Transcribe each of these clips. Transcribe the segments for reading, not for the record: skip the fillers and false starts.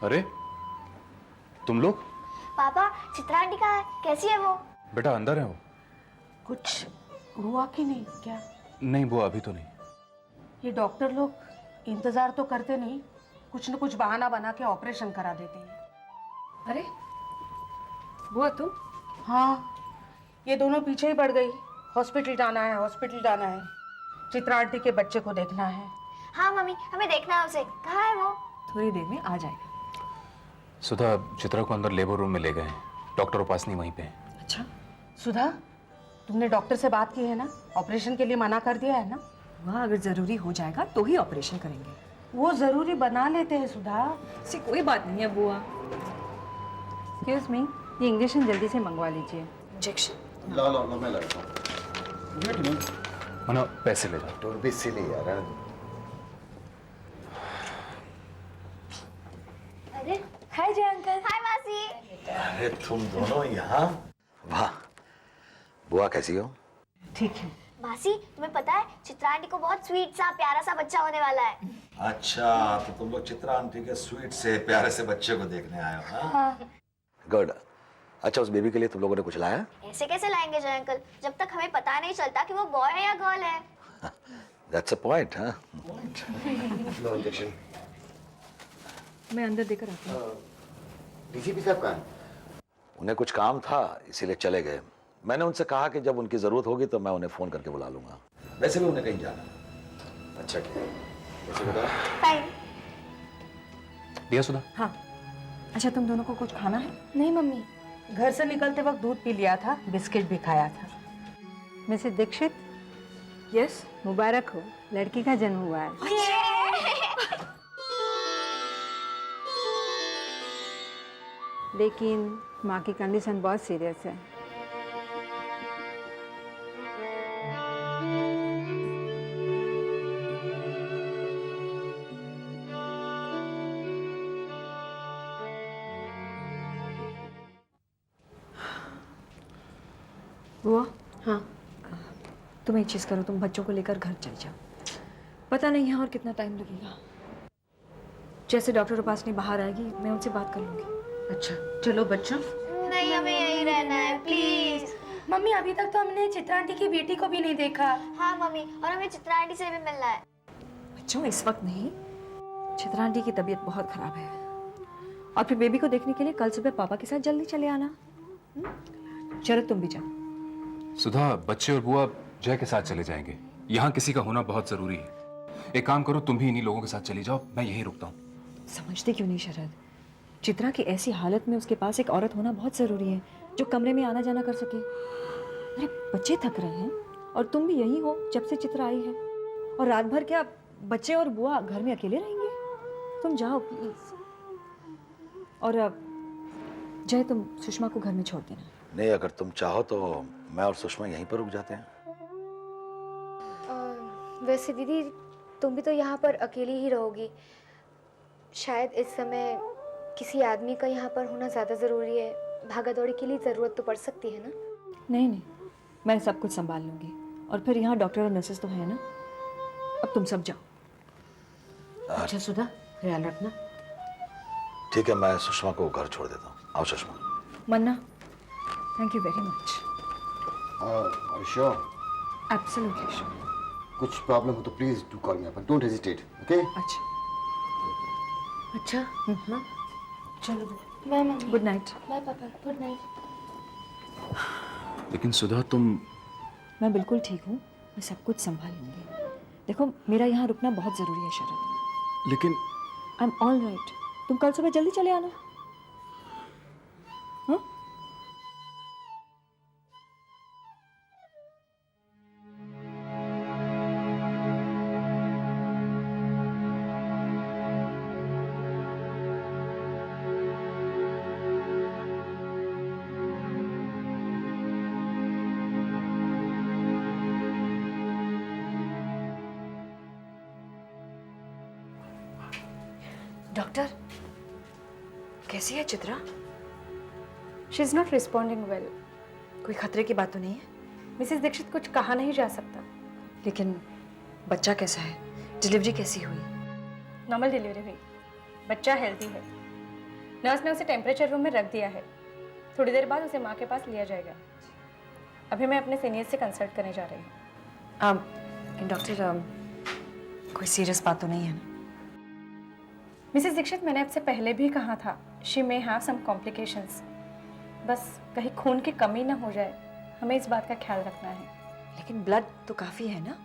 अरे तुम लोग? पापा, चित्रा आंटी कहाँ है? कैसी है वो? बेटा अंदर है वो। कुछ हुआ कि नहीं क्या? नहीं बुआ, अभी तो नहीं। ये डॉक्टर लोग इंतजार तो करते नहीं, कुछ न कुछ बहाना बना के ऑपरेशन करा देते हैं। अरे बुआ तुम? हाँ, ये दोनों पीछे ही पड़ गई। हॉस्पिटल जाना है, हॉस्पिटल जाना है, चित्रा आंटी के बच्चे को देखना है। हाँ मम्मी, हमें देखना है उसे। कहाँ है वो? थोड़ी देर में आ जाएगा। सुधा, चित्रा को अंदर लेबर रूम में ले गए हैं। डॉक्टर उपासनी वहीं पे है। अच्छा सुधा, तुमने डॉक्टर से बात की है ना? ऑपरेशन के लिए मना कर दिया है ना? वहाँ अगर जरूरी हो जाएगा तो ही ऑपरेशन करेंगे। वो जरूरी बना लेते हैं सुधा। इससे कोई बात नहीं है बुआ। एक्सक्यूज मी, ये इंजेक्शन जल्दी से मंगवा लीजिए। इंजेक्शन? ला ला ला, मैं लगाता हूँ। मना, पैसे ले जाओ। डोंट बी सिली यार। अरे हाय जय अंकल। हाय मासी। अरे तुम दोनों यहाँ? वाह। बुआ कैसी हो? ठीक है। मासी, तुम्हें पता है चित्रा आंटी को बहुत स्वीट सा प्यारा सा बच्चा होने वाला है। अच्छा, तो तुम लोग चित्रा आंटी के स्वीट से प्यारे से बच्चे को देखने आए हो? हाँ। गुड। अच्छा, उस बेबी के लिए तुम लोगों ने कुछ लाया? ऐसे कैसे लाएंगे जय अंकल, जब तक हमें पता नहीं चलता कि वो बॉय है या गर्ल है। That's a point, हाँ? लो इंजेक्शन। मैं अंदर देकर आती हूँ। डीसीपी साहब कहाँ हैं? उन्हें कुछ काम था इसीलिए चले गए। मैंने उनसे कहा कि जब उनकी जरूरत होगी तो मैं उन्हें फोन करके बुला लूंगा। वैसे भी उन्हें कहीं जाना। अच्छा ठीक है। कैसे बता? फाइन। दिया सुधा? हाँ। अच्छा तुम दोनों को कुछ खाना है? नहीं मम्मी। घर से निकलते वक्त दूध पी लिया था, बिस्किट भी खाया था। Mrs Dixit, yes. मुबारक हो, लड़की का जन्म हुआ है। लेकिन माँ की कंडीशन बहुत सीरियस है। बुआ? हाँ। तुम एक चीज करो, तुम बच्चों को लेकर घर चल जाओ। पता नहीं यहाँ और कितना टाइम लगेगा। जैसे डॉक्टर उपासनी बाहर आएगी मैं उनसे बात कर लूंगी। अच्छा चलो बच्चों। नहीं, हमें यहीं रहना है प्लीज। मम्मी, अभी तक तो हमने चित्रा आंटी की बेटी को भी नहीं देखा। हाँ मम्मी, और हमें चित्रा आंटी से भी मिलना है। बच्चों इस वक्त नहीं, चित्रा आंटी की तबीयत बहुत खराब है। और फिर बेबी को देखने के लिए कल सुबह पापा के साथ जल्दी चले आना। चलो तुम भी जाओ। सुधा, बच्चे और बुआ जय के साथ चले जाएंगे। यहाँ किसी का होना बहुत जरूरी है। एक काम करो, तुम भी इन्हीं लोगों के साथ चली जाओ, मैं यहीं रुकता हूँ। समझते क्यों नहीं शरद? चित्रा की ऐसी हालत में उसके पास एक औरत होना बहुत जरूरी है जो कमरे में आना जाना कर सके। अरे बच्चे थक रहे हैं और तुम भी यही हो जब से चित्रा आई है। और रात भर क्या बच्चे और बुआ घर में अकेले रहेंगे? तुम जाओ प्लीज। और जय, तुम सुषमा को घर में छोड़ देना। नहीं, अगर तुम चाहो तो मैं और सुषमा यहीं पर रुक जाते हैं। वैसे दीदी, तुम भी तो यहाँ पर अकेली ही रहोगी। शायद इस समय किसी आदमी का यहाँ पर होना ज़्यादा ज़रूरी है। भागा दौड़ी के लिए ज़रूरत तो पड़ सकती है ना? नहीं नहीं, मैं सब कुछ संभाल लूंगी। और फिर यहाँ डॉक्टर और नर्सेस तो है ना। अब तुम सब जाओ। अच्छा सुधा, ख्याल रखना। ठीक है, मैं सुषमा को घर छोड़ देता हूँ। आओ सुषमा। मन्ना, thank you very much. Sure. Absolutely sure. कुछ प्रॉब्लम हो तो please do call me up. Don't hesitate, okay? अच्छा अच्छा हाँ, चलो। Bye mummy. Good night. Bye papa, good night. लेकिन सुधा तुम... मैं बिल्कुल ठीक हूँ, मैं सब कुछ संभाल लूंगी। देखो मेरा यहाँ रुकना बहुत ज़रूरी है शरद। लेकिन आई एम ऑल राइट। तुम कल सुबह जल्दी चले आना। हाँ? डॉक्टर, कैसी है Chitra? She is not responding well. कोई खतरे की बात तो नहीं है? मिसेस दीक्षित, कुछ कहा नहीं जा सकता। लेकिन बच्चा कैसा है? डिलीवरी कैसी हुई? नॉर्मल डिलीवरी हुई, बच्चा हेल्दी है। नर्स ने उसे टेम्परेचर रूम में रख दिया है। थोड़ी देर बाद उसे माँ के पास लिया जाएगा। अभी मैं अपने सीनियर से कंसल्ट करने जा रही हूँ। डॉक्टर कोई सीरियस बात तो नहीं है ना? मिसेस दीक्षित, मैंने आपसे पहले भी कहा था, she may have some complications. बस कहीं खून की कमी ना हो जाए, हमें इस बात का ख्याल रखना है। लेकिन ब्लड तो काफ़ी है ना?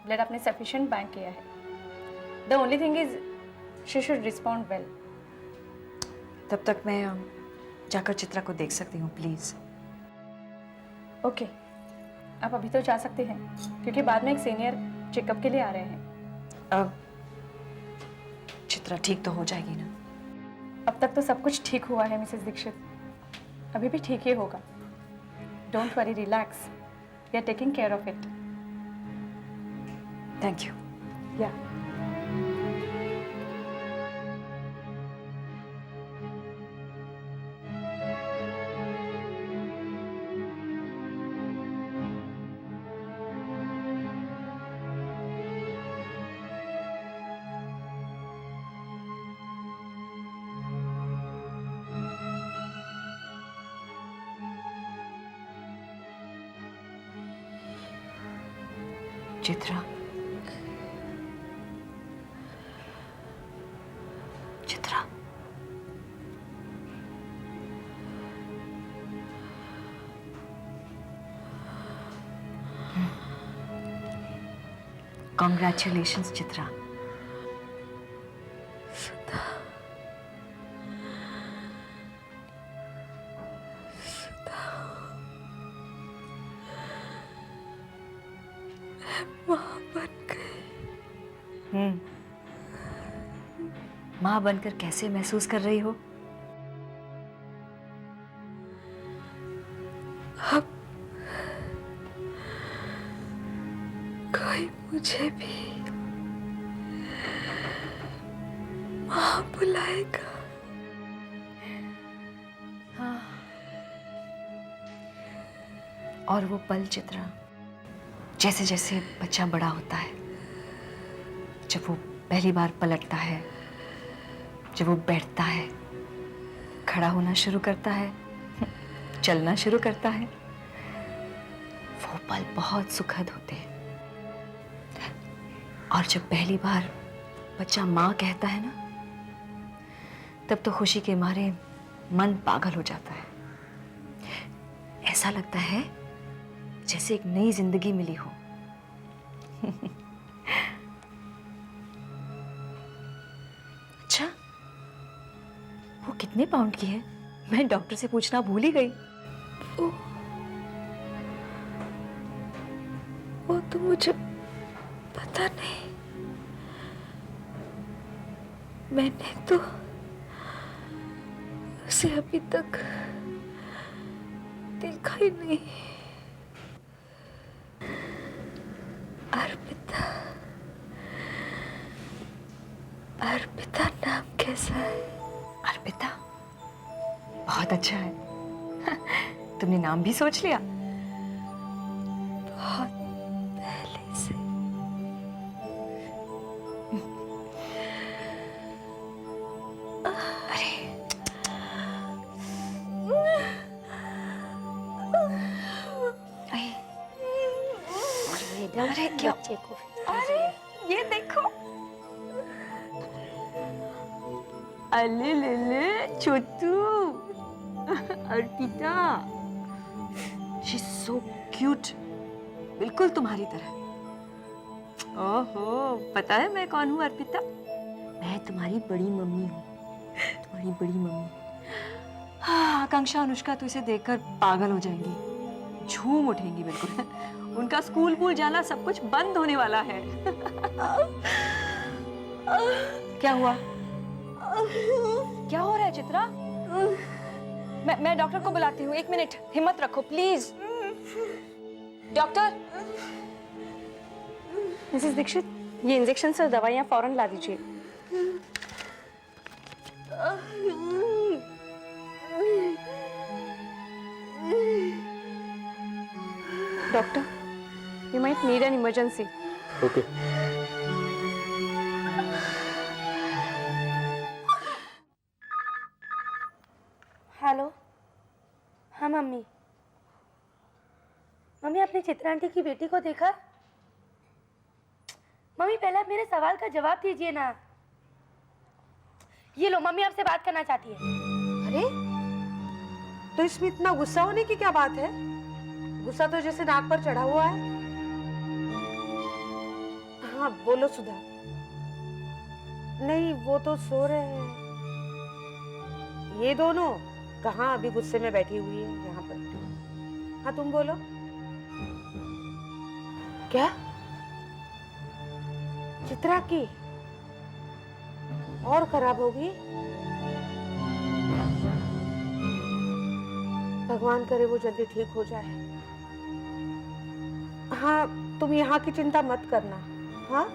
ब्लड आपने सफिशिएंट बैंक किया है। The only thing is she should respond well. तब तक मैं जाकर चित्रा को देख सकती हूँ प्लीज़? ओके, आप अभी तो जा सकते हैं क्योंकि बाद में एक सीनियर चेकअप के लिए आ रहे हैं। अब चित्रा ठीक तो हो जाएगी ना? अब तक तो सब कुछ ठीक हुआ है मिसेस दीक्षित, अभी भी ठीक ही होगा। Don't worry, relax, we are taking care of it. Thank you. या चित्रा, चित्रा, कॉन्ग्रेचुलेशंस चित्रा। माँ बनकर कैसे महसूस कर रही हो? अब कोई मुझे भी माँ बुलाएगा। हाँ। और वो पल चित्रा, जैसे जैसे बच्चा बड़ा होता है, जब वो पहली बार पलटता है, जब वो बैठता है, खड़ा होना शुरू करता है, चलना शुरू करता है, वो पल बहुत सुखद होते हैं। और जब पहली बार बच्चा माँ कहता है ना, तब तो खुशी के मारे मन पागल हो जाता है। ऐसा लगता है जैसे एक नई जिंदगी मिली हो। अच्छा, वो कितने पाउंड की है? मैं डॉक्टर से पूछना भूल ही गई। वो तो मुझे पता नहीं, मैंने तो उसे अभी तक देखा ही नहीं। अर्पिता, अर्पिता नाम कैसा है? अर्पिता, बहुत अच्छा है। तुमने नाम भी सोच लिया? बहुत पहले से। अरे क्या? बच्चे को अरे ये देखो, अले ले ले छोटू, Arpita, she is so cute, बिल्कुल तुम्हारी तरह। ओहो, पता है मैं कौन हूँ अर्पिता? मैं तुम्हारी बड़ी मम्मी हूँ, तुम्हारी बड़ी मम्मी। हाँ, आकांक्षा अनुष्का तो इसे देखकर पागल हो जाएंगी, झूम उठेंगी बिल्कुल। उनका स्कूल वूल जाना सब कुछ बंद होने वाला है। क्या हुआ? क्या हो रहा है चित्रा? मैं डॉक्टर को बुलाती हूँ, 1 मिनट हिम्मत रखो प्लीज। डॉक्टर। मिसेस दीक्षित, ये इंजेक्शन और दवाइयाँ फौरन ला दीजिए। Doctor, you might need an emergency. Okay. Mummy. Mummy, आपने चित्रा आंटी की बेटी को देखा? मम्मी, पहले आप मेरे सवाल का जवाब दीजिए ना। ये लो, मम्मी आपसे बात करना चाहती है। अरे, तो इसमें इतना गुस्सा होने की क्या बात है? गुस्सा तो जैसे नाक पर चढ़ा हुआ है। हाँ, बोलो सुधा। नहीं, वो तो सो रहे हैं। ये दोनों कहाँ अभी गुस्से में बैठी हुई है यहाँ पर। हाँ, तुम बोलो। क्या? चित्रा की और खराब होगी? भगवान करे वो जल्दी ठीक हो जाए। हाँ, तुम यहाँ की चिंता मत करना। हाँ,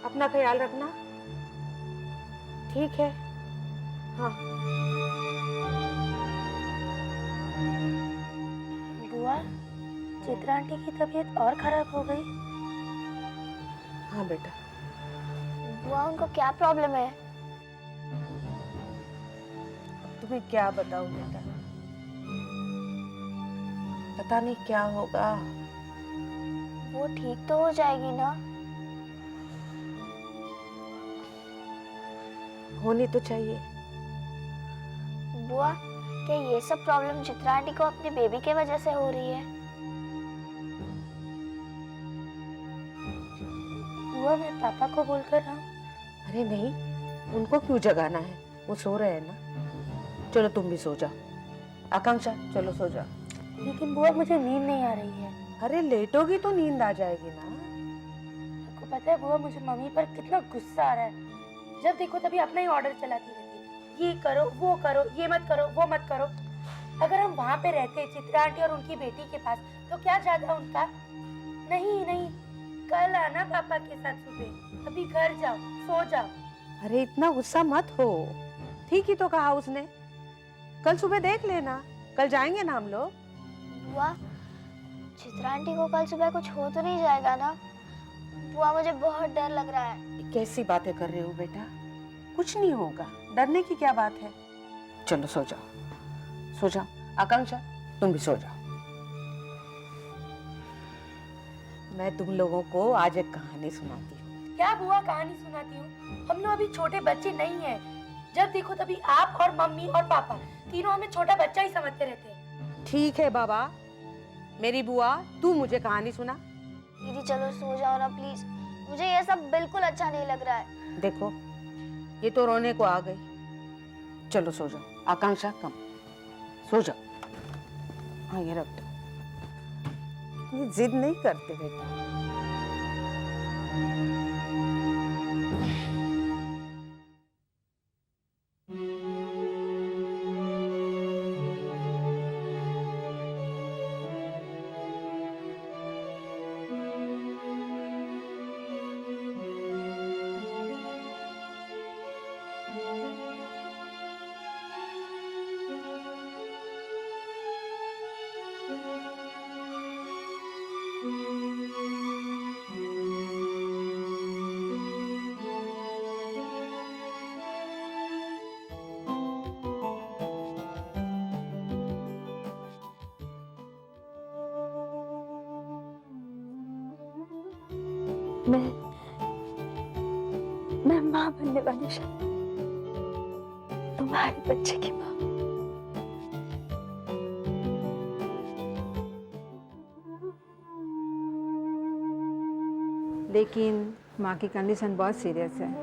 अपना ख्याल रखना। ठीक है। हाँ। बुआ, चित्रा आंटी की तबीयत और खराब हो गई? हाँ बेटा। बुआ, उनको क्या प्रॉब्लम है? तुम्हें क्या बताऊं बेटा, पता नहीं क्या होगा। वो ठीक तो हो जाएगी ना? होनी तो चाहिए। बुआ, क्या ये सब प्रॉब्लम चित्रा आंटी को अपने बेबी के वजह से हो रही है? बुआ, मैं पापा को बोलकर आऊं? अरे नहीं, उनको क्यों जगाना है, वो सो रहे हैं ना। चलो तुम भी सो जाओ। आकांक्षा, चलो सो जाओ। लेकिन बुआ, मुझे नींद नहीं आ रही है। अरे लेटोगी तो नींद आ जाएगी ना। आपको पता है बुआ, मुझे मम्मी पर कितना गुस्सा आ रहा है। जब देखो तभी अपना ही ऑर्डर चलाती रहती है। ये करो, वो करो, ये मत करो, वो मत करो। अगर हम वहाँ पे रहते चित्रा आंटी और उनकी बेटी के पास, तो क्या जाता उनका? नहीं नहीं, कल आना पापा के साथ सुबह। अभी घर जाओ, सो जाओ। अरे इतना गुस्सा मत हो, ठीक ही तो कहा उसने। कल सुबह देख लेना, कल जाएंगे ना हम लोग। बुआ, चित्रा आंटी को कल सुबह कुछ हो तो नहीं जाएगा ना? बुआ, मुझे बहुत डर लग रहा है। कैसी बातें कर रहे हो बेटा, कुछ नहीं होगा, डरने की क्या बात है। चलो सो जाओ, सो जाओ। आकांक्षा, तुम भी सो जाओ। मैं तुम लोगों को आज एक कहानी सुनाती हूँ। क्या बुआ कहानी सुनाती हूँ? हम लोग अभी छोटे बच्चे नहीं हैं। जब देखो तभी आप और मम्मी और पापा तीनों हमें छोटा बच्चा ही समझते रहते हैं। ठीक है बाबा, मेरी बुआ, तू मुझे कहानी सुना। दीदी चलो सो जाओ ना प्लीज, मुझे ये सब बिल्कुल अच्छा नहीं लग रहा है। देखो, ये तो रोने को आ गई। चलो सो जाओ। आकांक्षा, कम सो जाओ। हाँ, ये रख दो। ये जिद नहीं करते बेटा। मैं माँ बनने वाली शायद, तुम्हारे बच्चे की माँ। लेकिन माँ की कंडीशन बहुत सीरियस है।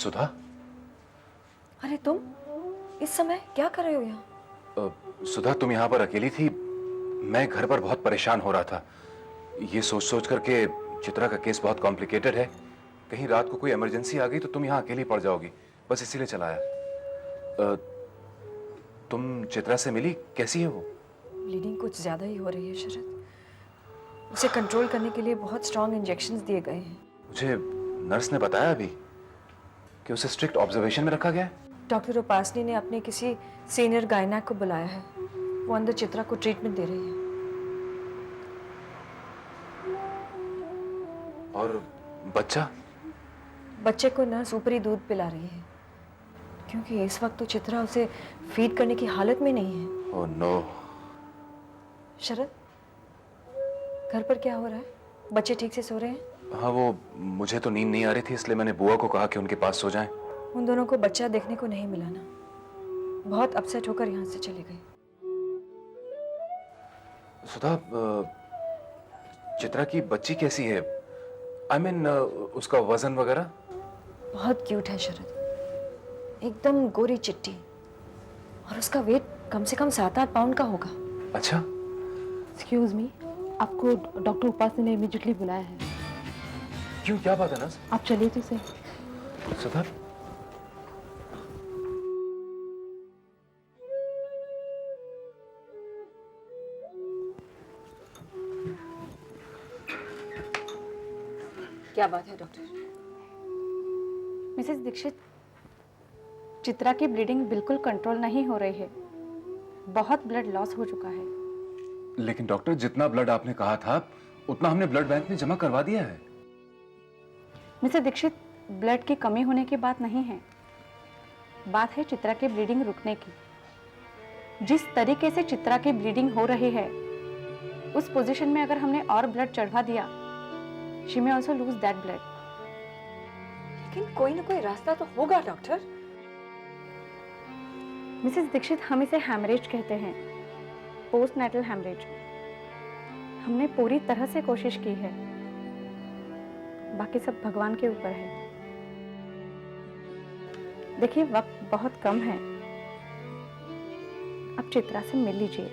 सुधा, अरे तुम इस समय क्या कर रहे हो यहाँ? सुधा तुम यहाँ पर अकेली थी। मैं घर पर बहुत परेशान हो रहा था, ये सोच सोच करके चित्रा का केस बहुत कॉम्प्लिकेटेड है, कहीं रात को कोई इमरजेंसी आ गई तो तुम यहाँ अकेली पड़ जाओगी, बस इसीलिए चला आया। तुम चित्रा से मिली? कैसी है वो? ब्लीडिंग कुछ ज़्यादा ही हो रही है शरद। उसे कंट्रोल करने के लिए बहुत स्ट्रॉन्ग इंजेक्शंस दिए गए हैं। मुझे नर्स ने बताया अभी कि उसे स्ट्रिक्ट ऑब्जर्वेशन में रखा गया है। डॉक्टर उपासनी ने अपने किसी सीनियर गायनेक को बुलाया है, वो अंदर चित्रा को ट्रीटमेंट दे रही है। और बच्चा? बच्चे को नर्स ऊपरी दूध पिला रही है, क्योंकि इस वक्त तो चित्रा उसे फीड करने की हालत में नहीं है। Oh no. शरद, घर पर क्या हो रहा है? बच्चे ठीक से सो रहे हैं? हाँ, वो मुझे तो नींद नहीं आ रही थी, इसलिए मैंने बुआ को कहा कि उनके पास सो जाएं। उन दोनों को बच्चा देखने को नहीं मिला ना, बहुत अपसेट होकर यहाँ से चले गए। सुधा, चित्रा की बच्ची कैसी है? I mean, उसका वजन वगैरह? बहुत क्यूट है शरद, एकदम गोरी चिट्टी, और उसका वेट कम से कम 7-8 पाउंड का होगा। अच्छा। एक्सक्यूज मी, आपको डॉक्टर उपासनी ने इमीडिएटली बुलाया है। क्यों, क्या बात है नर्स? आप चलिए तो सही। सुधा, क्या बात है डॉक्टर? मिसेस दीक्षित, चित्रा की ब्लीडिंग बिल्कुल कंट्रोल नहीं हो रही है, बहुत ब्लड लॉस हो चुका है। लेकिन डॉक्टर, जितना ब्लड आपने कहा था उतना हमने ब्लड बैंक में जमा करवा दिया है। मिसेस दीक्षित, ब्लड की कमी होने की बात नहीं है, बात है चित्रा की ब्लीडिंग रुकने की। जिस तरीके से चित्रा की ब्लीडिंग हो रही है, उस पोजीशन में अगर हमने और ब्लड चढ़वा दिया, she may also lose that blood. लेकिन कोई ना कोई रास्ता तो होगा डॉक्टर। मिसेस दीक्षित, हम इसे हैमरेज कहते हैं, पोस्ट नेटल हैमरेज। हमने पूरी तरह से कोशिश की है, बाकी सब भगवान के ऊपर है। देखिए, वक्त बहुत कम है, अब चित्रा से मिल लीजिए।